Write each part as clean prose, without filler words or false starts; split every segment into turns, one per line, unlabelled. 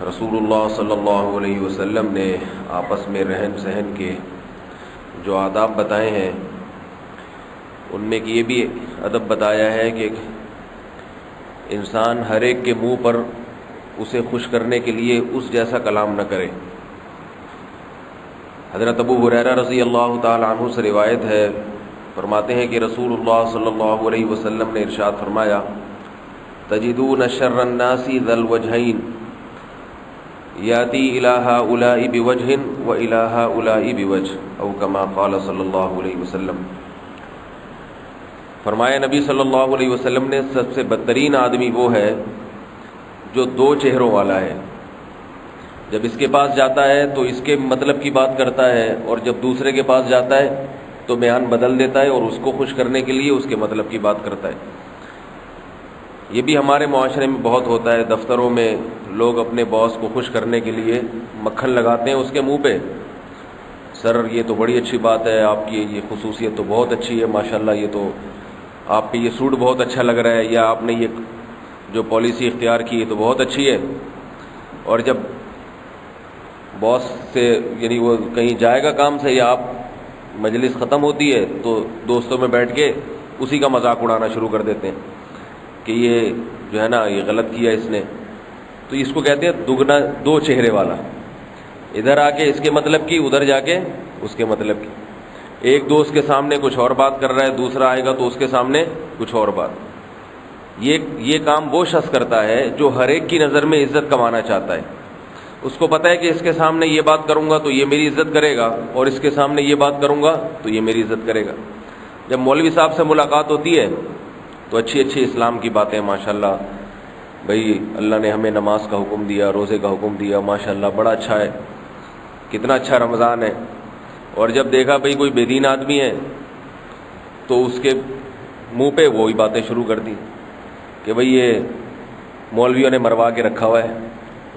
رسول اللہ صلی اللہ علیہ وسلم نے آپس میں رہن سہن کے جو آداب بتائے ہیں ان میں یہ بھی ادب بتایا ہے کہ انسان ہر ایک کے منہ پر اسے خوش کرنے کے لیے اس جیسا کلام نہ کرے۔ حضرت ابو ہریرہ رضی اللہ تعالی عنہ سے روایت ہے، فرماتے ہیں کہ رسول اللہ صلی اللہ علیہ وسلم نے ارشاد فرمایا، تجدون شر الناس ذا الوجہین یاتی الی ہؤلاء بوجہ و الی ہؤلاء بوجہ، او کما قال صلی اللہ علیہ وسلم۔ فرمایا نبی صلی اللہ علیہ وسلم نے سب سے بدترین آدمی وہ ہے جو دو چہروں والا ہے، جب اس کے پاس جاتا ہے تو اس کے مطلب کی بات کرتا ہے، اور جب دوسرے کے پاس جاتا ہے تو بیان بدل دیتا ہے اور اس کو خوش کرنے کے لیے اس کے مطلب کی بات کرتا ہے۔ یہ بھی ہمارے معاشرے میں بہت ہوتا ہے، دفتروں میں لوگ اپنے باس کو خوش کرنے کے لیے مکھن لگاتے ہیں اس کے منہ پہ، سر یہ تو بڑی اچھی بات ہے، آپ کی یہ خصوصیت تو بہت اچھی ہے، ماشاءاللہ یہ تو آپ پہ یہ سوٹ بہت اچھا لگ رہا ہے، یا آپ نے یہ جو پالیسی اختیار کی ہے تو بہت اچھی ہے۔ اور جب باس سے یعنی وہ کہیں جائے گا کام سے یا آپ مجلس ختم ہوتی ہے تو دوستوں میں بیٹھ کے اسی کا مذاق اڑانا شروع کر دیتے ہیں کہ یہ جو ہے نا یہ غلط کیا اس نے، تو اس کو کہتے ہیں دگنا دو چہرے والا، ادھر آ کے اس کے مطلب کی، ادھر جا کے اس کے مطلب کی، ایک دوست کے سامنے کچھ اور بات کر رہا ہے، دوسرا آئے گا تو اس کے سامنے کچھ اور بات۔ یہ کام وہ شخص کرتا ہے جو ہر ایک کی نظر میں عزت کمانا چاہتا ہے، اس کو پتہ ہے کہ اس کے سامنے یہ بات کروں گا تو یہ میری عزت کرے گا، اور اس کے سامنے یہ بات کروں گا تو یہ میری عزت کرے گا۔ جب مولوی صاحب سے ملاقات ہوتی ہے تو اچھی اچھی اسلام کی باتیں، ماشاءاللہ بھئی اللہ نے ہمیں نماز کا حکم دیا، روزے کا حکم دیا، ماشاءاللہ بڑا اچھا ہے، کتنا اچھا رمضان ہے۔ اور جب دیکھا بھئی کوئی بے دین آدمی ہے تو اس کے منہ پہ وہی باتیں شروع کر دی کہ بھئی یہ مولویوں نے مروا کے رکھا ہوا ہے،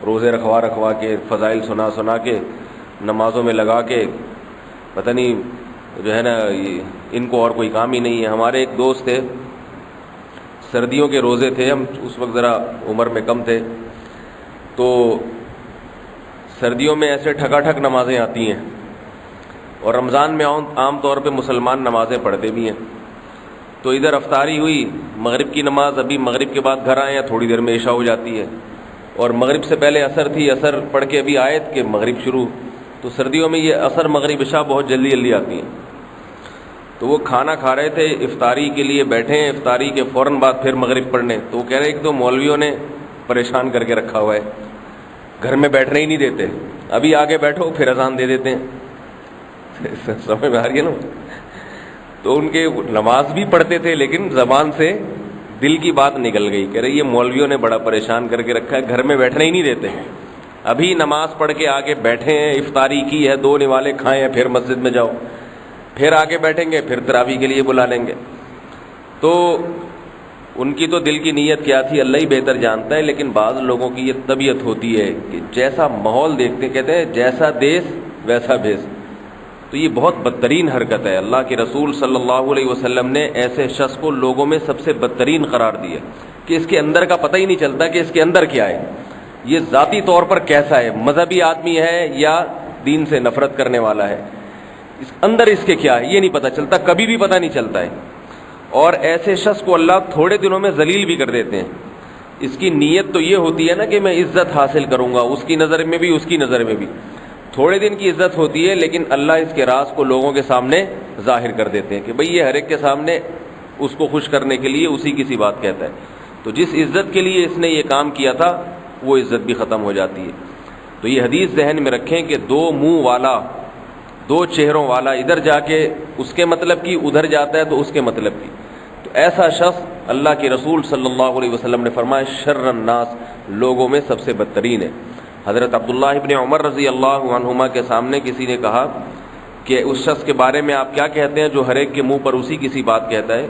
روزے رکھوا کے، فضائل سنا کے، نمازوں میں لگا کے، پتہ نہیں جو ہے نا ان کو اور کوئی کام ہی نہیں ہے۔ ہمارے ایک دوست تھے، سردیوں کے روزے تھے، ہم اس وقت ذرا عمر میں کم تھے، تو سردیوں میں ایسے ٹھکا ٹھک نمازیں آتی ہیں، اور رمضان میں عام طور پہ مسلمان نمازیں پڑھتے بھی ہیں۔ تو ادھر افطاری ہوئی، مغرب کی نماز، ابھی مغرب کے بعد گھر آئے ہیں، تھوڑی دیر میں عشاء ہو جاتی ہے، اور مغرب سے پہلے عصر تھی، عصر پڑھ کے ابھی آئے کہ مغرب شروع۔ تو سردیوں میں یہ عصر مغرب عشاء بہت جلدی آتی ہیں۔ تو وہ کھانا کھا رہے تھے، افطاری کے لیے بیٹھے ہیں، افطاری کے فوراً بعد پھر مغرب پڑھنے، تو وہ کہہ رہے کہ تو مولویوں نے پریشان کر کے رکھا ہوا ہے، گھر میں بیٹھنے ہی نہیں دیتے، ابھی آگے بیٹھو پھر اذان دے دیتے ہیں۔ سمجھ میں آ رہی ہے نا؟ تو ان کے نماز بھی پڑھتے تھے لیکن زبان سے دل کی بات نکل گئی، کہہ رہے یہ مولویوں نے بڑا پریشان کر کے رکھا ہے، گھر میں بیٹھنے ہی نہیں دیتے، ابھی نماز پڑھ کے آگے بیٹھے ہیں، افطاری کی ہے، 2 نوالے کھائے ہیں، پھر مسجد میں جاؤ، پھر آگے بیٹھیں گے، پھر تراویح کے لیے بلا لیں گے۔ تو ان کی تو دل کی نیت کیا تھی اللہ ہی بہتر جانتا ہے، لیکن بعض لوگوں کی یہ طبیعت ہوتی ہے کہ جیسا ماحول دیکھتے، کہتے ہیں جیسا دیس ویسا بھیس، تو یہ بہت بدترین حرکت ہے۔ اللہ کے رسول صلی اللہ علیہ وسلم نے ایسے شخص کو لوگوں میں سب سے بدترین قرار دیا کہ اس کے اندر کا پتہ ہی نہیں چلتا کہ اس کے اندر کیا ہے، یہ ذاتی طور پر کیسا ہے، مذہبی آدمی ہے یا دین سے نفرت کرنے والا ہے، اس اندر اس کے کیا ہے یہ نہیں پتہ چلتا، کبھی بھی پتہ نہیں چلتا ہے۔ اور ایسے شخص کو اللہ تھوڑے دنوں میں ذلیل بھی کر دیتے ہیں۔ اس کی نیت تو یہ ہوتی ہے نا کہ میں عزت حاصل کروں گا، اس کی نظر میں بھی اس کی نظر میں بھی، تھوڑے دن کی عزت ہوتی ہے، لیکن اللہ اس کے راز کو لوگوں کے سامنے ظاہر کر دیتے ہیں کہ بھئی یہ ہر ایک کے سامنے اس کو خوش کرنے کے لیے اسی کی سی بات کہتا ہے، تو جس عزت کے لیے اس نے یہ کام کیا تھا وہ عزت بھی ختم ہو جاتی ہے۔ تو یہ حدیث ذہن میں رکھیں کہ دو منہ والا، دو چہروں والا، ادھر جا کے اس کے مطلب کی، ادھر جاتا ہے تو اس کے مطلب کی، تو ایسا شخص اللہ کے رسول صلی اللہ علیہ وسلم نے فرمایا شر الناس، لوگوں میں سب سے بدترین ہے۔ حضرت عبداللہ ابن عمر رضی اللہ عنہما کے سامنے کسی نے کہا کہ اس شخص کے بارے میں آپ کیا کہتے ہیں جو ہر ایک کے منہ پر اسی کسی بات کہتا ہے؟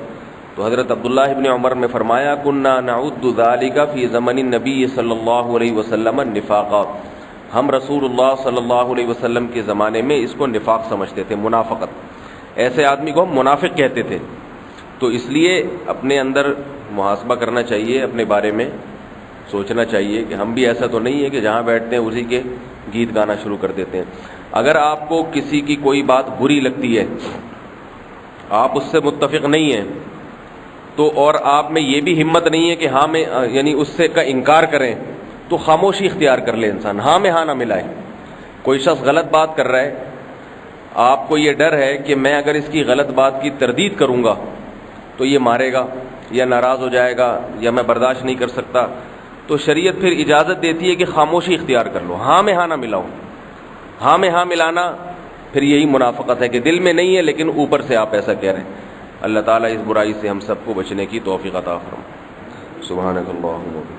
تو حضرت عبداللہ ابن عمر نے فرمایا کنا نعد ذلک فی زمن النبی صلی اللہ علیہ وسلم نفاقا، ہم رسول اللہ صلی اللہ علیہ وسلم کے زمانے میں اس کو نفاق سمجھتے تھے، منافقت، ایسے آدمی کو ہم منافق کہتے تھے۔ تو اس لیے اپنے اندر محاسبہ کرنا چاہیے، اپنے بارے میں سوچنا چاہیے کہ ہم بھی ایسا تو نہیں ہے کہ جہاں بیٹھتے ہیں اسی کے گیت گانا شروع کر دیتے ہیں۔ اگر آپ کو کسی کی کوئی بات بری لگتی ہے، آپ اس سے متفق نہیں ہیں، تو اور آپ میں یہ بھی ہمت نہیں ہے کہ ہاں میں یعنی اس سے کا انکار کریں، تو خاموشی اختیار کر لے انسان، ہاں میں ہاں نہ ملائے۔ کوئی شخص غلط بات کر رہا ہے، آپ کو یہ ڈر ہے کہ میں اگر اس کی غلط بات کی تردید کروں گا تو یہ مارے گا یا ناراض ہو جائے گا یا میں برداشت نہیں کر سکتا، تو شریعت پھر اجازت دیتی ہے کہ خاموشی اختیار کر لو، ہاں میں ہاں نہ ملاؤ۔ ہاں میں ہاں ملانا پھر یہی منافقت ہے کہ دل میں نہیں ہے لیکن اوپر سے آپ ایسا کہہ رہے ہیں۔ اللہ تعالیٰ اس برائی سے ہم سب کو بچنے کی توفیق عطا فرمائے۔ سبحانک اللہم و بحمدک۔